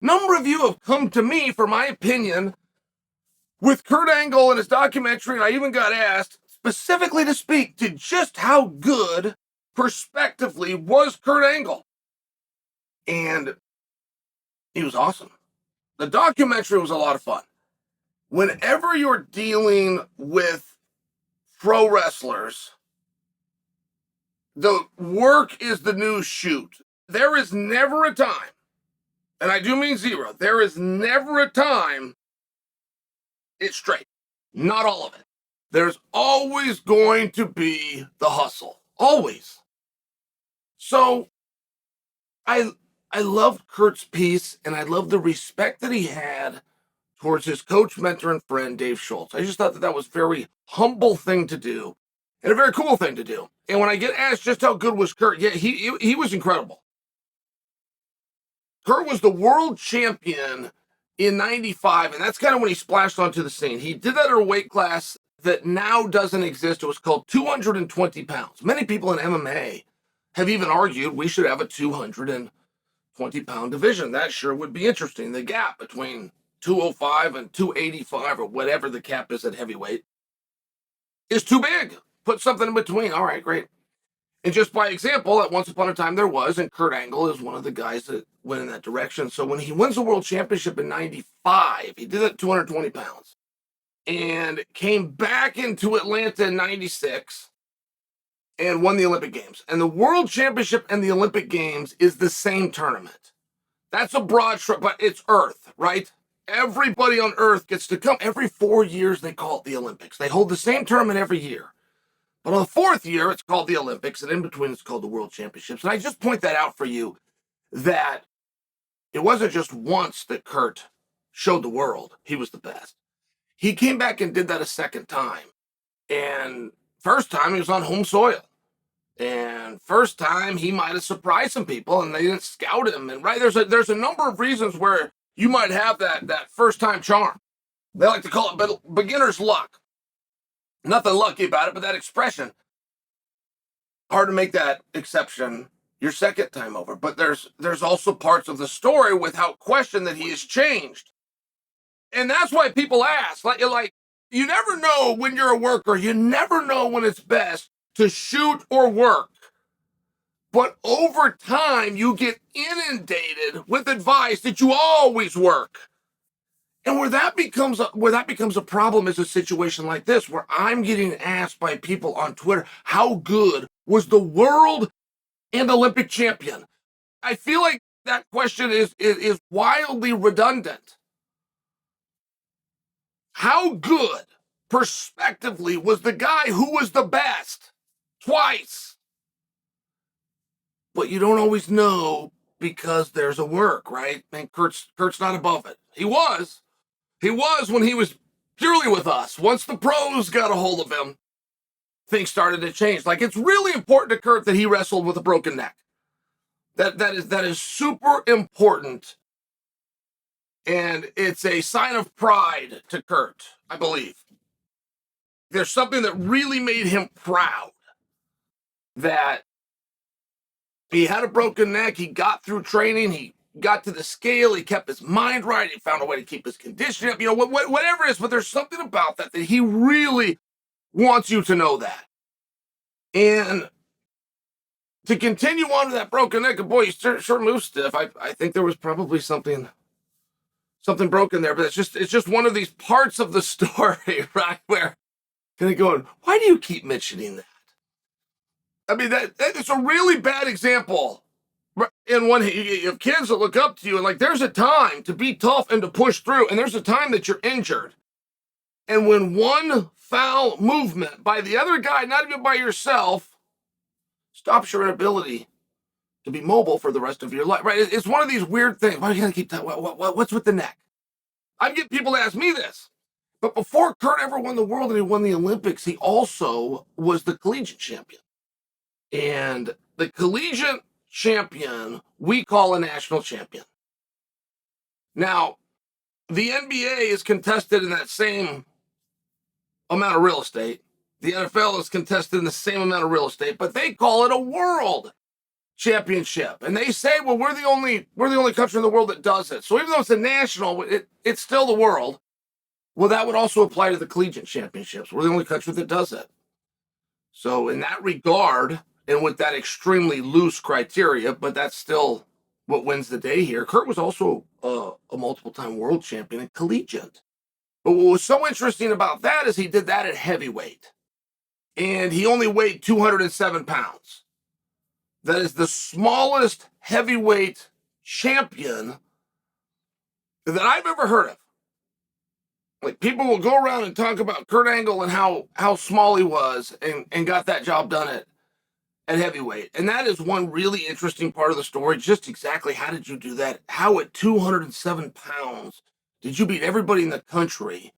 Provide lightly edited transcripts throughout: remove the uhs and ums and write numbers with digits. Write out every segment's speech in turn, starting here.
Number of you have come to me for my opinion with Kurt Angle and his documentary, and I even got asked specifically to speak to just how good, prospectively, was Kurt Angle. And he was awesome. The documentary was a lot of fun. Whenever you're dealing with pro wrestlers, the work is the new shoot. There is never a time, and I do mean zero, there is never a time it's straight. Not all of it. There's always going to be the hustle. Always. So I loved Kurt's piece, and I loved the respect that he had towards his coach, mentor, and friend, Dave Schultz. I just thought that was a very humble thing to do and a very cool thing to do. And when I get asked just how good was Kurt, yeah, he was incredible. Kurt was the world champion in 95, and that's kind of when he splashed onto the scene. He did that at a weight class that now doesn't exist. It was called 220 pounds. Many people in MMA have even argued we should have a 220-pound division. That sure would be interesting. The gap between 205 and 285, or whatever the cap is at heavyweight, is too big. Put something in between. All right, great. And just by example, at once upon a time there was, and Kurt Angle is one of the guys that went in that direction. So when he wins the world championship in 95, he did it at 220 pounds and came back into Atlanta in 96 and won the Olympic Games. And the world championship and the Olympic Games is the same tournament. That's a broad stroke, but it's Earth, right? Everybody on Earth gets to come. Every 4 years, they call it the Olympics. They hold the same tournament every year. But on the fourth year, it's called the Olympics, and in between, it's called the World Championships. And I just point that out for you, that it wasn't just once that Kurt showed the world he was the best. He came back and did that a second time. And first time, he was on home soil. And first time, he might have surprised some people, and they didn't scout him. And right, there's a number of reasons where you might have that first-time charm. They like to call it beginner's luck. Nothing lucky about it, but that expression, hard to make that exception your second time over. But there's also parts of the story without question that he has changed. And that's why people ask, like you never know when you're a worker. You never know when it's best to shoot or work. But over time, you get inundated with advice that you always work. And where that becomes a problem is a situation like this, where I'm getting asked by people on Twitter, how good was the world and Olympic champion? I feel like that question is wildly redundant. How good, prospectively, was the guy who was the best twice? But you don't always know because there's a work, right? And Kurt's not above it. He was when he was purely with us. Once the pros got a hold of him, things started to change. Like, it's really important to Kurt that he wrestled with a broken neck. That is super important. And it's a sign of pride to Kurt, I believe. There's something that really made him proud, that he had a broken neck, he got through training, he got to the scale, he kept his mind right, he found a way to keep his conditioning up, whatever it is, but there's something about that he really wants you to know that. And to continue on to that broken neck, boy, he sure moves stiff. I think there was probably something broken there, but it's just one of these parts of the story, right, where kind of going, why do you keep mentioning that? I mean, it's a really bad example. And when you have kids that look up to you, and like, there's a time to be tough and to push through, and there's a time that you're injured. And when one foul movement by the other guy, not even by yourself, stops your inability to be mobile for the rest of your life, right? It's one of these weird things. Why do you gotta keep that? What's with the neck? I get people to ask me this. But before Kurt ever won the world and he won the Olympics, he also was the collegiate champion. And the collegiate champion we call a national champion. Now, the NBA is contested in that same amount of real estate. The NFL is contested in the same amount of real estate, but they call it a world championship. And they say, well, we're the only country in the world that does it. So even though it's a national, it's still the world. Well, that would also apply to the collegiate championships. We're the only country that does it. So in that regard, and with that extremely loose criteria, but that's still what wins the day here. Kurt was also a multiple-time world champion in collegiate. But what was so interesting about that is he did that at heavyweight. And he only weighed 207 pounds. That is the smallest heavyweight champion that I've ever heard of. Like, people will go around and talk about Kurt Angle and how small he was and got that job done at heavyweight. And that is one really interesting part of the story. Just exactly how did you do that? How at 207 pounds did you beat everybody in the country?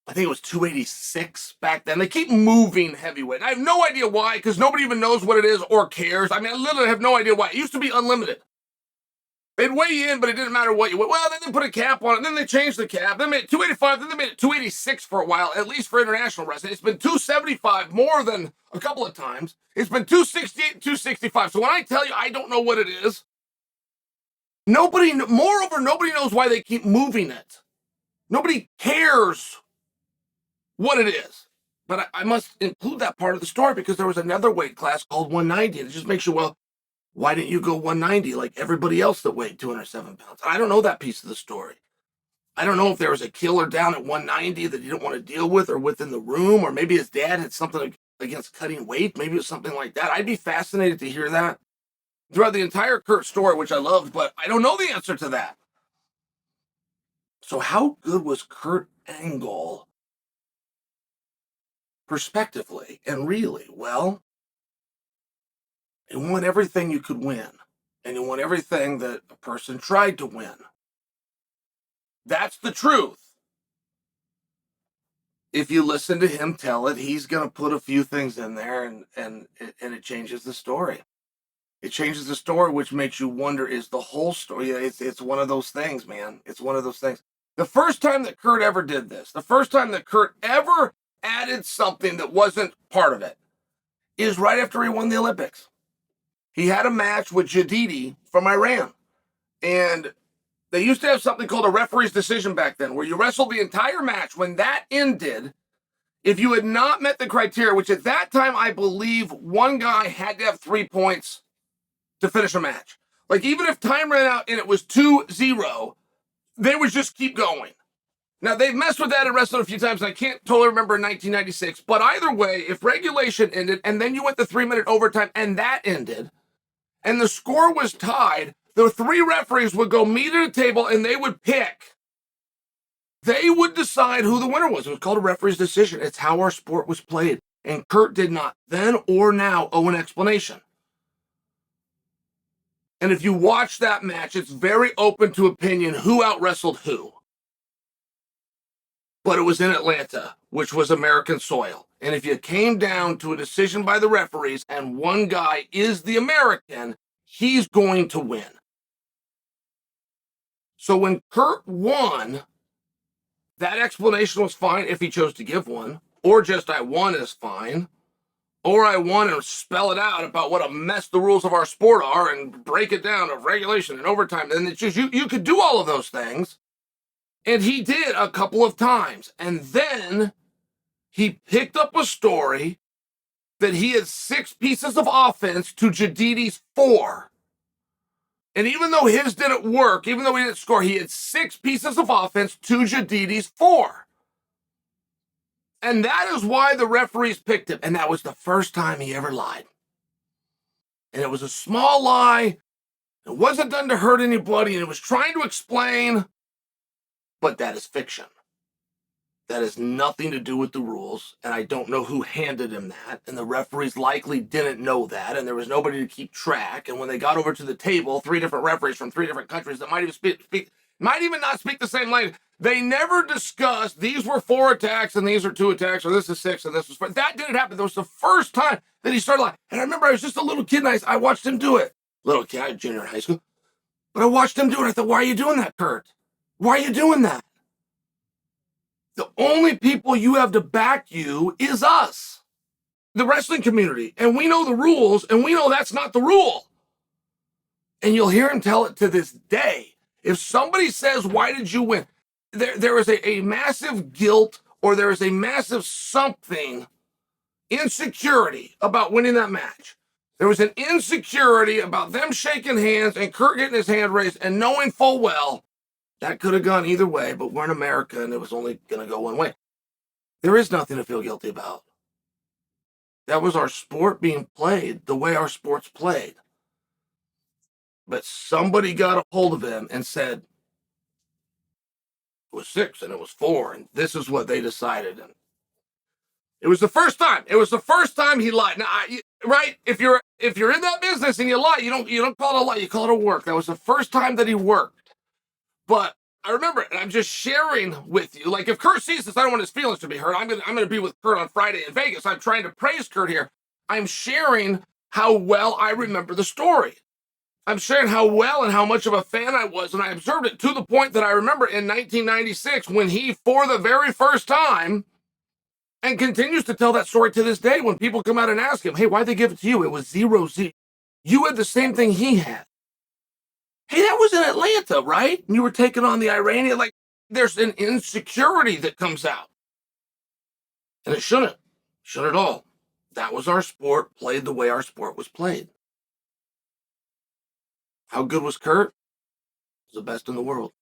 I think it was 286 back then. They keep moving heavyweight. I have no idea why, because nobody even knows what it is or cares. I mean, I literally have no idea why. It used to be unlimited. They'd weigh you in, but it didn't matter what you weighed. Well, then they put a cap on it, then they changed the cap. Then they made it 285, then they made it 286 for a while, at least for international wrestling. It's been 275 more than a couple of times. It's been 268 and 265. So when I tell you I don't know what it is, nobody knows why they keep moving it. Nobody cares what it is. But I must include that part of the story because there was another weight class called 190, and it just makes you, well, why didn't you go 190 like everybody else that weighed 207 pounds? I don't know that piece of the story. I don't know if there was a killer down at 190 that he didn't want to deal with or within the room, or maybe his dad had something against cutting weight. Maybe it was something like that. I'd be fascinated to hear that throughout the entire Kurt story, which I loved, but I don't know the answer to that. So how good was Kurt Angle prospectively and really? Well, he won everything you could win, and he won everything that a person tried to win. That's the truth. If you listen to him tell it, he's going to put a few things in there, and it changes the story. It changes the story, which makes you wonder, is the whole story? It's one of those things, man. It's one of those things. The first time that Kurt ever did this, the first time that Kurt ever added something that wasn't part of it, is right after he won the Olympics. He had a match with Jadidi from Iran. And they used to have something called a referee's decision back then, where you wrestled the entire match. When that ended, if you had not met the criteria, which at that time, I believe one guy had to have 3 points to finish a match. Like, even if time ran out and it was 2-0, they would just keep going. Now, they've messed with that in wrestling a few times, and I can't totally remember in 1996. But either way, if regulation ended, and then you went to 3-minute overtime, and that ended, and the score was tied, the 3 referees would go meet at a table and they would pick. They would decide who the winner was. It was called a referee's decision. It's how our sport was played. And Kurt did not then or now owe an explanation. And if you watch that match, it's very open to opinion who out-wrestled who. But it was in Atlanta, which was American soil. And if you came down to a decision by the referees and one guy is the American, he's going to win. So when Kurt won, that explanation was fine if he chose to give one, or just I won is fine, or I won and spell it out about what a mess the rules of our sport are and break it down of regulation and overtime. And it's just, you could do all of those things. And he did a couple of times. And then he picked up a story that he had 6 pieces of offense to Jadidi's 4. And even though his didn't work, even though he didn't score, he had 6 pieces of offense to Jadidi's 4. And that is why the referees picked him. And that was the first time he ever lied. And it was a small lie. It wasn't done to hurt anybody. And it was trying to explain. But that is fiction. That has nothing to do with the rules, and I don't know who handed him that, and the referees likely didn't know that, and there was nobody to keep track, and when they got over to the table, 3 different referees from 3 different countries that might even not speak the same language, they never discussed, these were 4 attacks, and these are 2 attacks, or this is 6, and this was 4. That didn't happen. That was the first time that he started lying. And I remember I was just a little kid, and I watched him do it. Little kid, I was junior in high school. But I watched him do it. I thought, why are you doing that, Kurt? Why are you doing that? The only people you have to back you is us. the wrestling community, and we know the rules, and we know that's not the rule. And you'll hear him tell it to this day. If somebody says, why did you win? There is a massive guilt, or there is a massive something, insecurity about winning that match. There was an insecurity about them shaking hands and Kurt getting his hand raised and knowing full well that could have gone either way, but we're in America and it was only going to go one way. There is nothing to feel guilty about. That was our sport being played the way our sport's played. But somebody got a hold of him and said, it was 6 and it was 4, and this is what they decided. And it was the first time. It was the first time he lied. Now, right? If you're in that business and you lie, you don't call it a lie. You call it a work. That was the first time that he worked. But I remember it, and I'm just sharing with you. Like, if Kurt sees this, I don't want his feelings to be hurt. I'm gonna be with Kurt on Friday in Vegas. I'm trying to praise Kurt here. I'm sharing how well I remember the story. I'm sharing how well and how much of a fan I was, and I observed it to the point that I remember in 1996 when he, for the very first time, and continues to tell that story to this day when people come out and ask him, hey, why'd they give it to you? It was 0-0. You had the same thing he had. Hey, that was in Atlanta, right? And you were taking on the Iranian. Like, there's an insecurity that comes out. And it shouldn't. Shouldn't at all. That was our sport, played the way our sport was played. How good was Kurt? He was the best in the world.